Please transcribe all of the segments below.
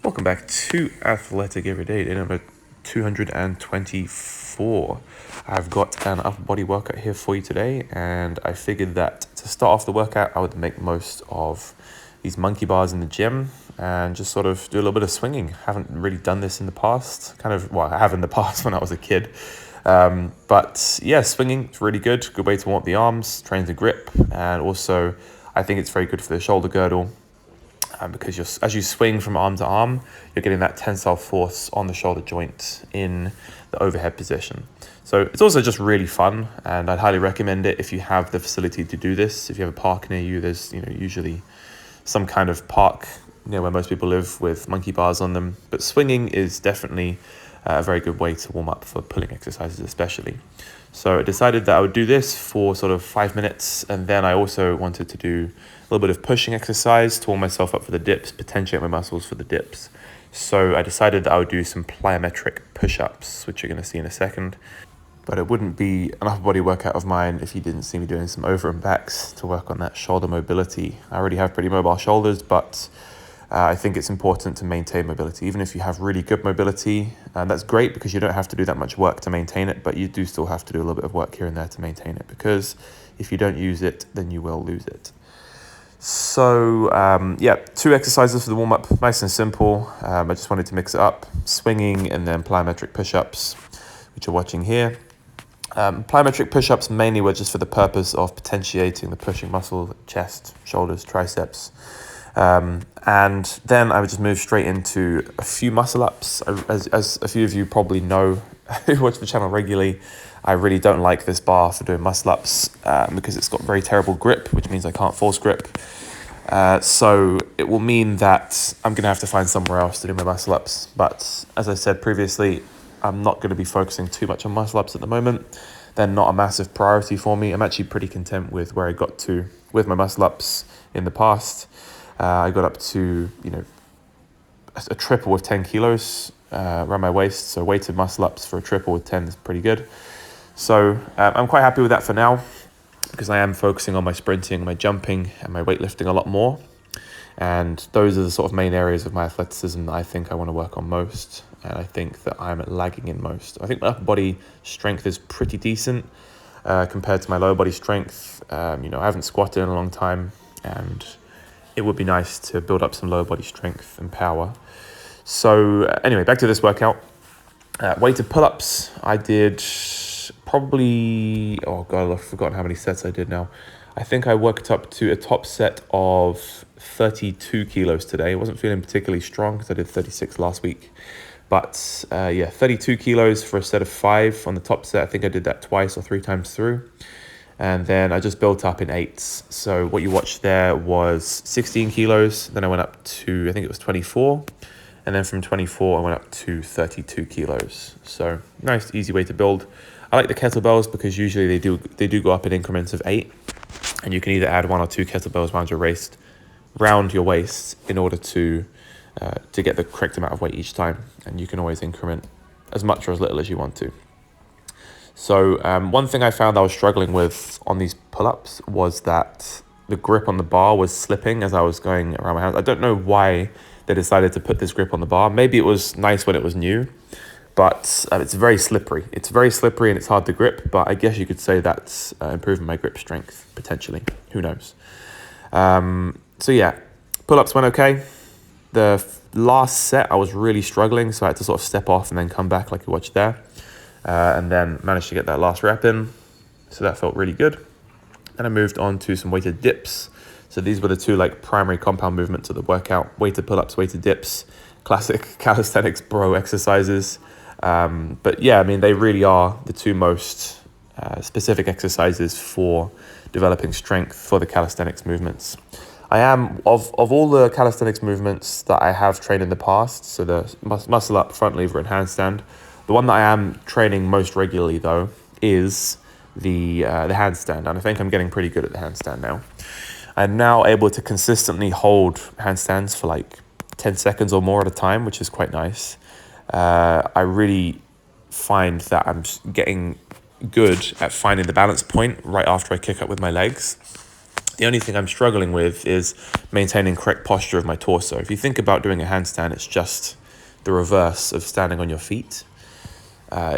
Welcome back to Athletic Everyday, day number 224. I've got an upper body workout here for you today, and I figured that to start off the workout, I would make most of these monkey bars in the gym and just sort of do a little bit of swinging. Haven't really done this in the past, I have in the past when I was a kid. But yeah, swinging is really good way to warm up the arms, train the grip, and also I think it's very good for the shoulder girdle. Because as you swing from arm to arm, you're getting that tensile force on the shoulder joint in the overhead position. So it's also just really fun, and I'd highly recommend it if you have the facility to do this. If you have a park near you, there's usually some kind of park near where most people live with monkey bars on them. But swinging is definitely a very good way to warm up for pulling exercises especially. So I decided that I would do this for sort of 5 minutes, and then I also wanted to do a little bit of pushing exercise to warm myself up for the dips, potentiate my muscles for the dips. So I decided that I would do some plyometric push-ups, which you're going to see in a second. But it wouldn't be an upper body workout of mine if you didn't see me doing some over and backs to work on that shoulder mobility. I already have pretty mobile shoulders, but I think it's important to maintain mobility. Even if you have really good mobility, that's great because you don't have to do that much work to maintain it, but you do still have to do a little bit of work here and there to maintain it, because if you don't use it, then you will lose it. So yeah, 2 exercises for the warm-up, nice and simple. I just wanted to mix it up, swinging and then plyometric push-ups, which you're watching here. Plyometric push-ups mainly were just for the purpose of potentiating the pushing muscle, chest, shoulders, triceps. And then I would just move straight into a few muscle-ups. As a few of you probably know who watch the channel regularly, I really don't like this bar for doing muscle-ups because it's got very terrible grip, which means I can't force grip. So it will mean that I'm going to have to find somewhere else to do my muscle-ups. But as I said previously, I'm not going to be focusing too much on muscle-ups at the moment. They're not a massive priority for me. I'm actually pretty content with where I got to with my muscle-ups in the past. I got up to, a triple with 10 kilos around my waist. So weighted muscle-ups for a triple with 10 is pretty good. So I'm quite happy with that for now, because I am focusing on my sprinting, my jumping, and my weightlifting a lot more. And those are the sort of main areas of my athleticism that I think I want to work on most. And I think that I'm lagging in most. I think my upper body strength is pretty decent compared to my lower body strength. I haven't squatted in a long time, and it would be nice to build up some lower body strength and power. So anyway, back to this workout. Weighted pull-ups, I did probably, I've forgotten how many sets I did now. I think I worked up to a top set of 32 kilos today. I wasn't feeling particularly strong because I did 36 last week. But 32 kilos for a set of 5 on the top set. I think I did that twice or 3 times through. And then I just built up in 8s. So what you watched there was 16 kilos. Then I went up to, I think it was 24. And then from 24, I went up to 32 kilos. So nice, easy way to build. I like the kettlebells because usually they do go up in increments of 8. And you can either add 1 or 2 kettlebells round your waist in order to get the correct amount of weight each time. And you can always increment as much or as little as you want to. So one thing I found I was struggling with on these pull-ups was that the grip on the bar was slipping as I was going around my hands. I don't know why they decided to put this grip on the bar. Maybe it was nice when it was new, but it's very slippery. It's very slippery and it's hard to grip, but I guess you could say that's improving my grip strength, potentially. Who knows? So yeah, pull-ups went okay. The last set I was really struggling, so I had to sort of step off and then come back like you watched there. And then managed to get that last rep in. So that felt really good. Then I moved on to some weighted dips. So these were the 2 primary compound movements of the workout: weighted pull-ups, weighted dips, classic calisthenics bro exercises. But yeah, they really are the 2 most specific exercises for developing strength for the calisthenics movements. I am, of all the calisthenics movements that I have trained in the past, so the muscle up, front lever and handstand, the one that I am training most regularly, though, is the handstand. And I think I'm getting pretty good at the handstand now. I'm now able to consistently hold handstands for 10 seconds or more at a time, which is quite nice. I really find that I'm getting good at finding the balance point right after I kick up with my legs. The only thing I'm struggling with is maintaining correct posture of my torso. If you think about doing a handstand, it's just the reverse of standing on your feet.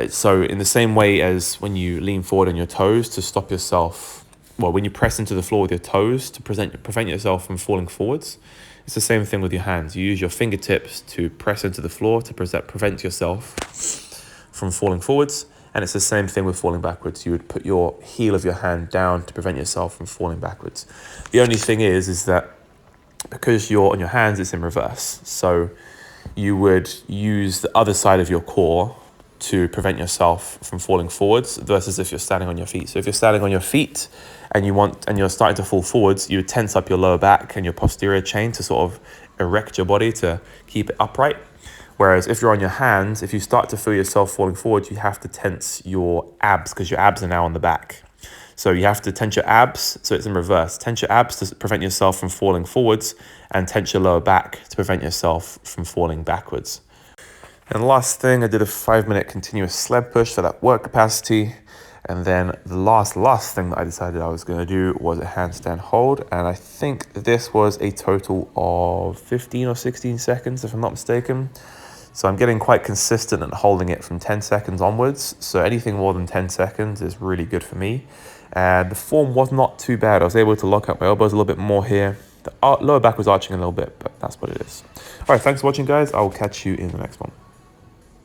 So in the same way as when you lean forward on your toes to stop yourself, well, when you press into the floor with your toes to prevent yourself from falling forwards, it's the same thing with your hands. You use your fingertips to press into the floor to prevent yourself from falling forwards. And it's the same thing with falling backwards. You would put your heel of your hand down to prevent yourself from falling backwards. The only thing is that because you're on your hands, it's in reverse. So you would use the other side of your core to prevent yourself from falling forwards versus if you're standing on your feet. So if you're standing on your feet and you're starting to fall forwards, you would tense up your lower back and your posterior chain to sort of erect your body to keep it upright. Whereas if you're on your hands, if you start to feel yourself falling forward, you have to tense your abs because your abs are now on the back. So you have to tense your abs, so it's in reverse. Tense your abs to prevent yourself from falling forwards and tense your lower back to prevent yourself from falling backwards. And last thing, I did a 5-minute continuous sled push for that work capacity. And then the last thing that I decided I was going to do was a handstand hold. And I think this was a total of 15 or 16 seconds, if I'm not mistaken. So I'm getting quite consistent at holding it from 10 seconds onwards. So anything more than 10 seconds is really good for me. And the form was not too bad. I was able to lock up my elbows a little bit more here. The lower back was arching a little bit, but that's what it is. All right, thanks for watching, guys. I will catch you in the next one.